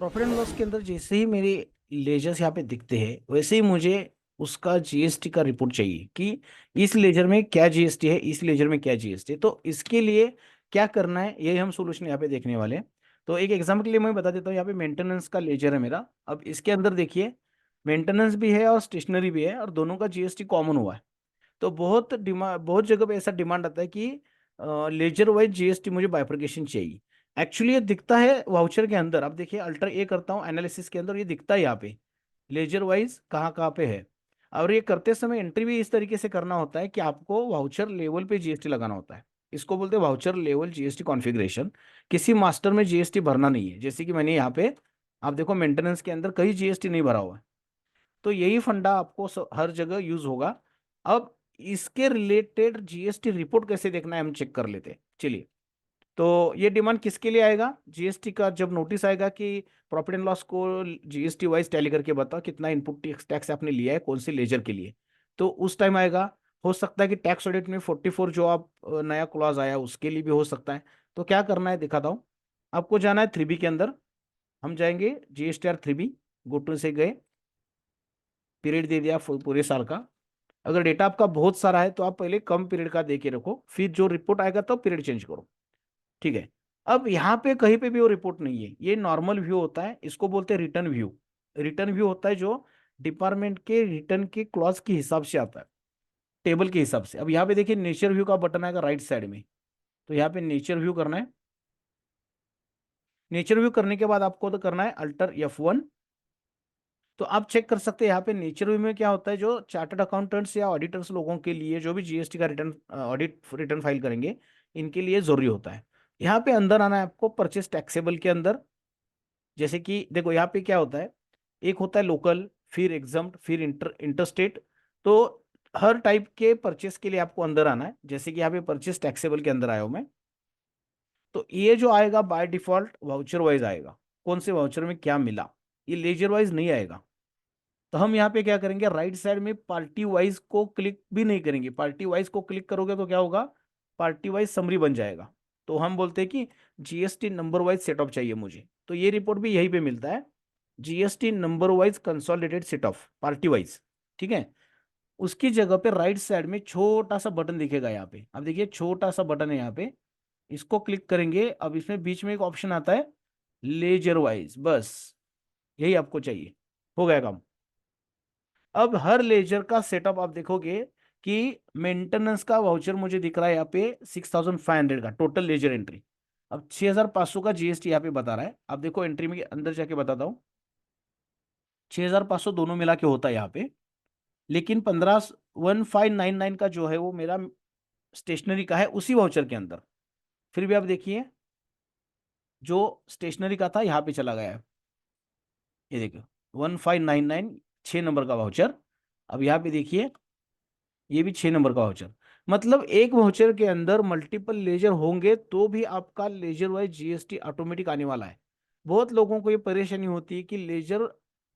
Profit and loss के अंदर जैसे ही मेरे लेजर्स यहाँ पे दिखते हैं वैसे ही मुझे उसका जीएसटी का रिपोर्ट चाहिए कि इस लेजर में क्या जीएसटी है, इस लेजर में क्या जीएसटी है। तो इसके लिए क्या करना है, यही हम सोल्यूशन यहाँ पे देखने वाले हैं। तो एक एग्जाम्पल के लिए मैं बता देता हूँ। यहाँ पे मेंटेनेंस का लेजर है मेरा। अब इसके अंदर देखिए, मेंटेनेंस भी है और स्टेशनरी भी है और दोनों का जीएसटी कॉमन हुआ है। तो बहुत जगह पे ऐसा डिमांड आता है कि लेजर वाइज जीएसटी मुझे बाइफरकेशन चाहिए। एक्चुअली ये दिखता है वाउचर के अंदर। आप देखिए, अल्टर ए करता हूँ एनालिसिस के अंदर, ये दिखता है यहाँ पे लेजर वाइज कहाँ कहाँ पे है। और ये करते समय एंट्री भी इस तरीके से करना होता है कि आपको वाउचर लेवल पे जीएसटी लगाना होता है। इसको बोलते हैं वाउचर लेवल जीएसटी कॉन्फ़िगरेशन। किसी मास्टर में जीएसटी भरना नहीं है। जैसे कि मैंने यहाँ पे, आप देखो मेंटेनेंस के अंदर कहीं जीएसटी नहीं भरा हुआ है। तो यही फंडा आपको हर जगह यूज होगा। अब इसके रिलेटेड जीएसटी रिपोर्ट कैसे देखना है हम चेक कर लेते हैं, चलिए। तो ये डिमांड किसके लिए आएगा? जीएसटी का जब नोटिस आएगा कि प्रॉफिट एंड लॉस को जीएसटी वाइज टैली करके बताओ कितना इनपुट टैक्स टैक्स आपने लिया है कौन से लेजर के लिए, तो उस टाइम आएगा। हो सकता है कि टैक्स ऑडिट में 44 जो आप नया क्लॉज आया उसके लिए भी हो सकता है। तो क्या करना है दिखाता हूँ। आपको जाना है 3B के अंदर। हम जाएंगे GSTR 3B। गोटू से गए, पीरियड दे दिया पूरे साल का। अगर डेटा आपका बहुत सारा है तो आप पहले कम पीरियड का दे के रखो, फिर जो रिपोर्ट आएगा तो पीरियड चेंज करो। ठीक है। अब यहाँ पे कहीं पे भी वो रिपोर्ट नहीं है, ये नॉर्मल व्यू होता है, इसको बोलते हैं रिटर्न व्यू। रिटर्न व्यू होता है जो डिपार्टमेंट के रिटर्न के क्लॉज के हिसाब से आता है, टेबल के हिसाब से। अब यहाँ पे देखिए नेचर व्यू का बटन आएगा राइट साइड में। तो यहाँ पे नेचर व्यू करना है। नेचर व्यू करने के बाद आपको तो करना है अल्टर F1। तो आप चेक कर सकते हैं यहाँ पे नेचर व्यू में क्या होता है। जो चार्टर्ड अकाउंटेंट्स या ऑडिटर्स लोगों के लिए, जो भी जीएसटी का रिटर्न ऑडिट रिटर्न फाइल करेंगे, इनके लिए जरूरी होता है। यहाँ पे अंदर आना है आपको परचेस टैक्सेबल के अंदर। जैसे कि देखो यहाँ पे क्या होता है, एक होता है लोकल, फिर एग्जम्प्ट, फिर इंटरस्टेट। तो हर टाइप के परचेस के लिए आपको अंदर आना है। जैसे कि यहाँ पे परचेस टैक्सेबल के अंदर आया हूं मैं। तो ये जो आएगा बाय डिफॉल्ट वाउचर वाइज आएगा, कौन से वाउचर में क्या मिला, ये लेजर वाइज नहीं आएगा। तो हम यहाँ पे क्या करेंगे, राइट साइड में पार्टी वाइज को क्लिक भी नहीं करेंगे। पार्टी वाइज को क्लिक करोगे तो क्या होगा, पार्टी वाइज समरी बन जाएगा। तो हम बोलते हैं कि जीएसटी नंबर वाइज सेटअप चाहिए मुझे, तो ये रिपोर्ट भी यहीं पे मिलता है। GST number wise consolidated setup party wise. ठीक है। उसकी जगह पे राइट साइड में छोटा सा बटन दिखेगा यहाँ पे। अब देखिए छोटा सा बटन है यहाँ पे, इसको क्लिक करेंगे। अब इसमें बीच में एक ऑप्शन आता है लेजर वाइज, बस यही आपको चाहिए, हो गया काम। अब हर लेजर का सेटअप आप देखोगे कि मेंटेनेंस का वाउचर मुझे दिख रहा है यहाँ पे 6500 का टोटल लेजर एंट्री। अब 6500 का जीएसटी यहाँ पे बता रहा है। आप देखो एंट्री में अंदर जाके बताता हूँ। 6500 दोनों मिला के होता है यहाँ पे। लेकिन 15,1599 का जो है वो मेरा स्टेशनरी का है उसी वाउचर के अंदर। फिर भी आप देखिए, जो स्टेशनरी का था यहाँ पे चला गया है। ये देखो 1599, 6 नंबर का वाउचर। अब यहाँ पे देखिए, ये भी 6 नंबर का वाउचर। मतलब एक वाउचर के अंदर मल्टीपल लेजर होंगे तो भी आपका लेजर वाइज जीएसटी ऑटोमेटिक आने वाला है। बहुत लोगों को ये परेशानी होती है कि लेजर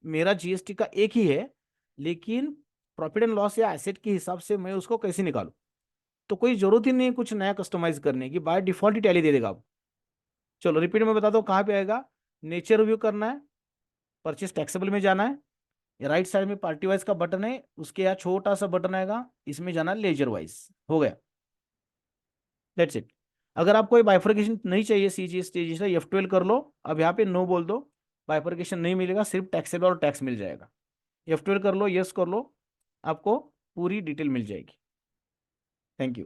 मेरा जीएसटी का एक ही है, लेकिन प्रॉफिट एंड लॉस या एसेट के हिसाब से मैं उसको कैसे निकालूं। तो कोई जरूरत ही नहीं है कुछ नया कस्टमाइज करने की, बाय डिफॉल्ट ही टैली दे देगा आप। चलो रिपीट में बताता हूँ कहाँ पे आएगा। नेचर रिव्यू करना है, परचेस टैक्सेबल में जाना है, राइट साइड में पार्टी वाइज का बटन है, उसके यहाँ छोटा सा बटन आएगा, इसमें जाना लेजर वाइज। हो गया, दैट्स इट। अगर आपको ये बाइफर्केशन नहीं चाहिए CGST से F12 कर लो। अब यहाँ पे नो बोल दो, बाइफर्केशन नहीं मिलेगा, सिर्फ टैक्सेबल और टैक्स मिल जाएगा। F12 कर लो, यस कर लो, आपको पूरी डिटेल मिल जाएगी। Thank you.